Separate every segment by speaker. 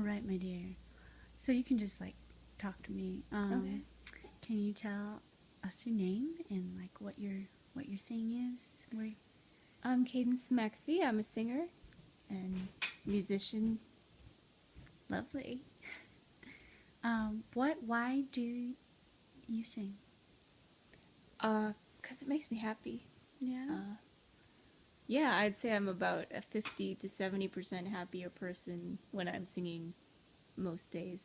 Speaker 1: right, my dear. So you can just like talk to me.
Speaker 2: Okay.
Speaker 1: Can you tell us your name and like what your thing is? Where
Speaker 2: I'm Cadence McAfee. I'm a singer and musician.
Speaker 1: lovely. What? Why do you sing?
Speaker 2: Cause it makes me happy.
Speaker 1: Yeah.
Speaker 2: Uh, yeah, I'd say I'm about a 50 to 70% happier person when I'm singing most days.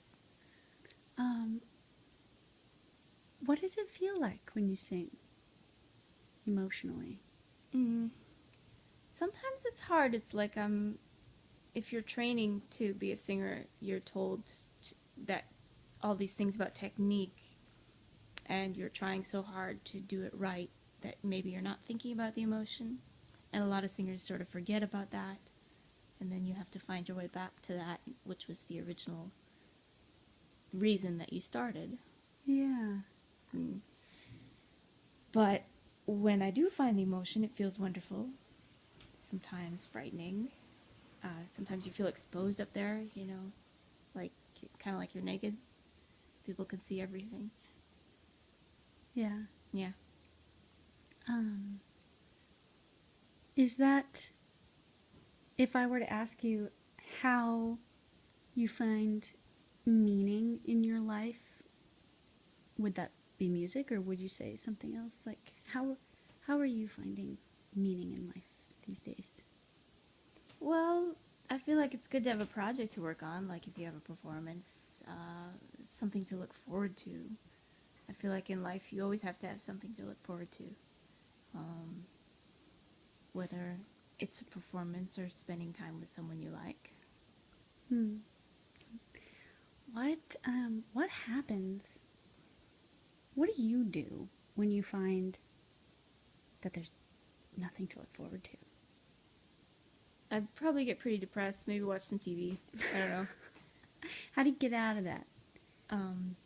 Speaker 1: Um, what does it feel like when you sing emotionally?
Speaker 2: Mm. Sometimes it's hard. It's like if you're training to be a singer, you're told that all these things about technique, and you're trying so hard to do it right that maybe you're not thinking about the emotion. And a lot of singers sort of forget about that, and then you have to find your way back to that, which was the original reason that you started.
Speaker 1: Yeah.
Speaker 2: Mm. But when I do find the emotion, it feels wonderful, sometimes frightening. Sometimes you feel exposed up there, like kind of like you're naked. People can see everything.
Speaker 1: Yeah.
Speaker 2: Yeah.
Speaker 1: Um, is that if I were to ask you how you find meaning in your life, would that be music or would you say something else? Like how are you finding meaning in life these days?
Speaker 2: Well, I feel like it's good to have a project to work on, like if you have a performance, something to look forward to. I feel like in life you always have to have something to look forward to, um, whether it's a performance or spending time with someone you like.
Speaker 1: Hmm. What happens? What do you do when you find that there's nothing to look forward to?
Speaker 2: I'd probably get pretty depressed, maybe watch some TV. I don't know.
Speaker 1: How do you get out of that?
Speaker 2: Um,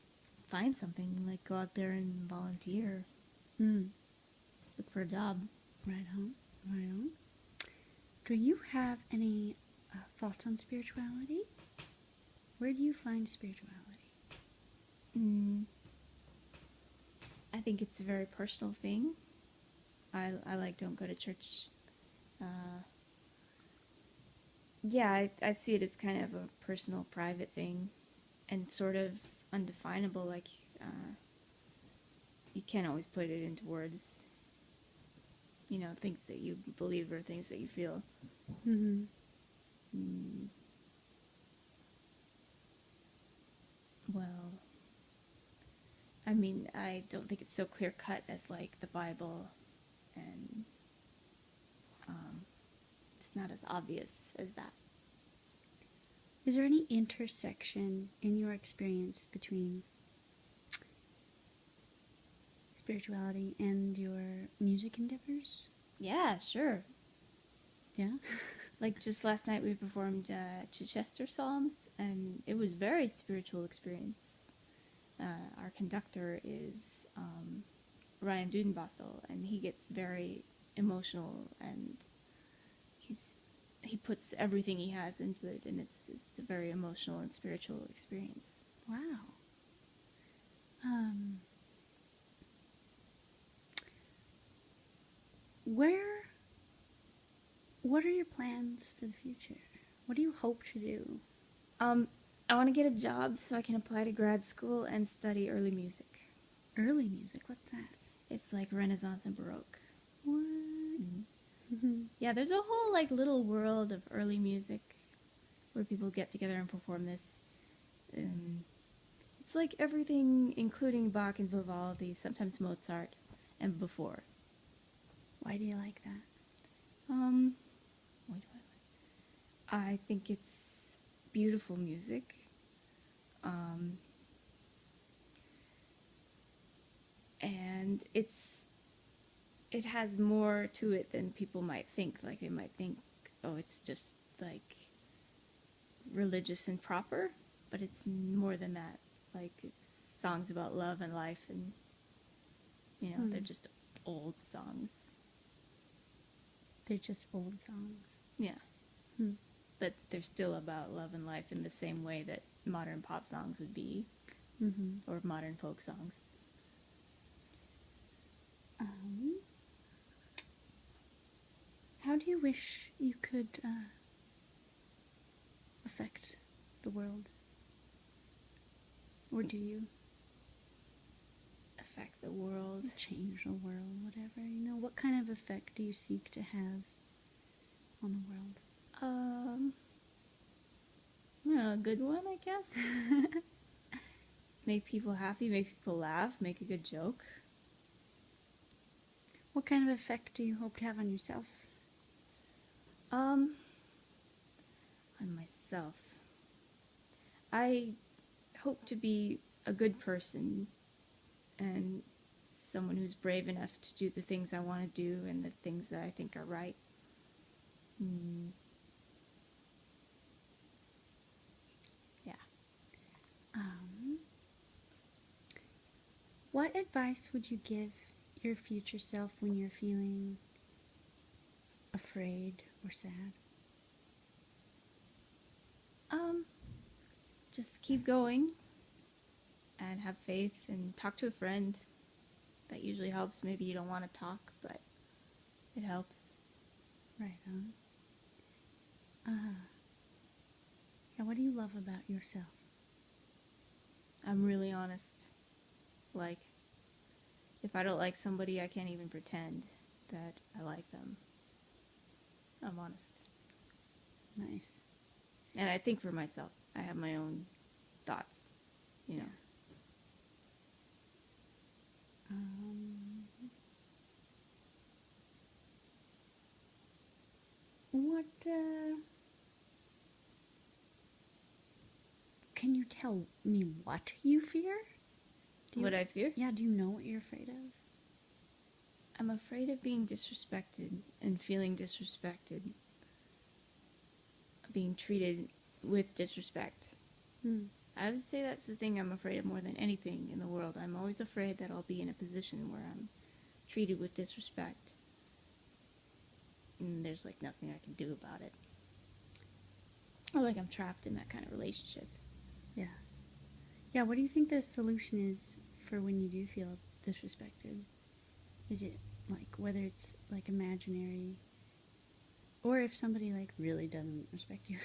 Speaker 2: Find something, like go out there and volunteer,
Speaker 1: Hmm.
Speaker 2: look for a job.
Speaker 1: Right on. Right on. Do you have any thoughts on spirituality? Where do you find spirituality?
Speaker 2: Mm, I think it's a very personal thing. I like don't go to church. Uh, yeah, I see it as kind of a personal, private thing, and sort of undefinable. Like you can't always put it into words. Things that you believe or things that you feel.
Speaker 1: Mm-hmm.
Speaker 2: Mm, well, I mean, I don't think it's so clear cut as like the Bible, and um, it's not as obvious as that.
Speaker 1: Is there any intersection in your experience between spirituality and your music endeavors?
Speaker 2: Yeah, sure.
Speaker 1: Yeah.
Speaker 2: Like just last night, we performed Chichester Psalms, and it was a very spiritual experience. Our conductor is Ryan Dudenbostel, and he gets very emotional, and he puts everything he has into it, and it's a very emotional and spiritual experience.
Speaker 1: Wow. Um, where? What are your plans for the future? What do you hope to do?
Speaker 2: Um, I want to get a job so I can apply to grad school and study early music.
Speaker 1: Early music. What's that?
Speaker 2: It's like Renaissance and Baroque.
Speaker 1: What?
Speaker 2: Mm.
Speaker 1: Mm-hmm.
Speaker 2: Yeah, there's a whole like little world of early music where people get together and perform this. Um, it's like everything, including Bach and Vivaldi, sometimes Mozart, and before.
Speaker 1: Why do you like that?
Speaker 2: Um, what do I like? I think it's beautiful music. Um, and it has more to it than people might think. Like they might think, oh, it's just like religious and proper, but it's more than that. Like it's songs about love and life, and they're
Speaker 1: Hmm.
Speaker 2: just old songs.
Speaker 1: They're just old songs.
Speaker 2: Yeah.
Speaker 1: Hmm.
Speaker 2: but they're still about love and life in the same way that modern pop songs would be,
Speaker 1: Mm-hmm.
Speaker 2: or modern folk songs.
Speaker 1: Um, how do you wish you could affect the world? Or do you
Speaker 2: Affect the world.
Speaker 1: change the world, whatever? What kind of effect do you seek to have on the world?
Speaker 2: A good one, I guess. Make people happy, make people laugh, make a good joke.
Speaker 1: What kind of effect do you hope to have on yourself?
Speaker 2: On myself. I hope to be a good person and someone who's brave enough to do the things I want to do and the things that I think are right. Yeah.
Speaker 1: What advice would you give your future self when you're feeling afraid or sad?
Speaker 2: Just keep going and have faith and talk to a friend. That usually helps. Maybe you don't want to talk, but it helps.
Speaker 1: Right on. Yeah, what do you love about yourself?
Speaker 2: I'm really honest. Like, if I don't like somebody, I can't even pretend that I like them. I'm honest.
Speaker 1: Nice.
Speaker 2: And I think for myself. I have my own thoughts, you know.
Speaker 1: What, can you tell me what you fear?
Speaker 2: What I fear?
Speaker 1: Yeah, do you know what you're afraid of?
Speaker 2: I'm afraid of being disrespected and feeling disrespected. Being treated with disrespect. I would say that's the thing I'm afraid of more than anything in the world. I'm always afraid that I'll be in a position where I'm treated with disrespect. And there's like nothing I can do about it. Or like I'm trapped in that kind of relationship.
Speaker 1: Yeah. Yeah, what do you think the solution is for when you do feel disrespected? Is it like whether it's like imaginary or if somebody like really doesn't respect you?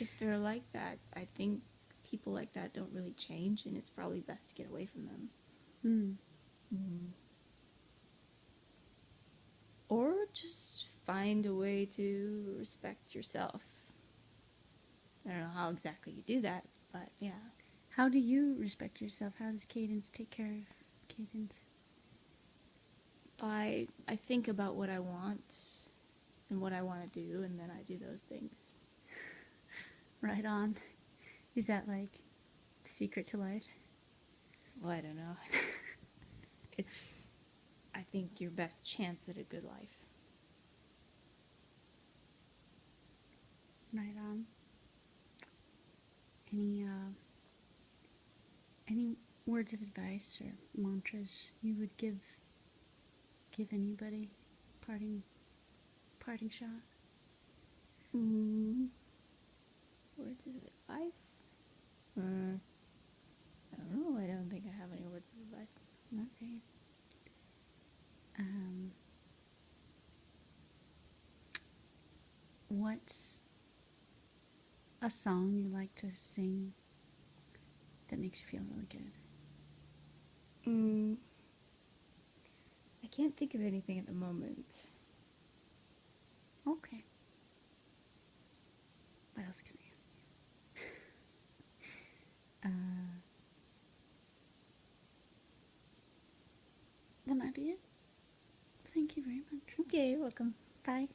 Speaker 2: If they're like that, I think people like that don't really change, and it's probably best to get away from them. Or just find a way to respect yourself. I don't know how exactly you do that, but yeah.
Speaker 1: How do you respect yourself? How does Cadence take care of Cadence?
Speaker 2: I think about what I want and what I want to do, and then I do those things.
Speaker 1: Right on. Is that like the secret to life?
Speaker 2: Well, I don't know. It's, I think, your best chance at a good life.
Speaker 1: Right on. Any words of advice or mantras you would give anybody? Parting shot?
Speaker 2: Words of advice? I don't know. I don't think I have any words of advice.
Speaker 1: Okay. What's a song you like to sing that makes you feel really good?
Speaker 2: I can't think of anything at the moment.
Speaker 1: Okay. What else can I ask you? That might be it. Thank you very much.
Speaker 2: Okay, you're welcome.
Speaker 1: Bye.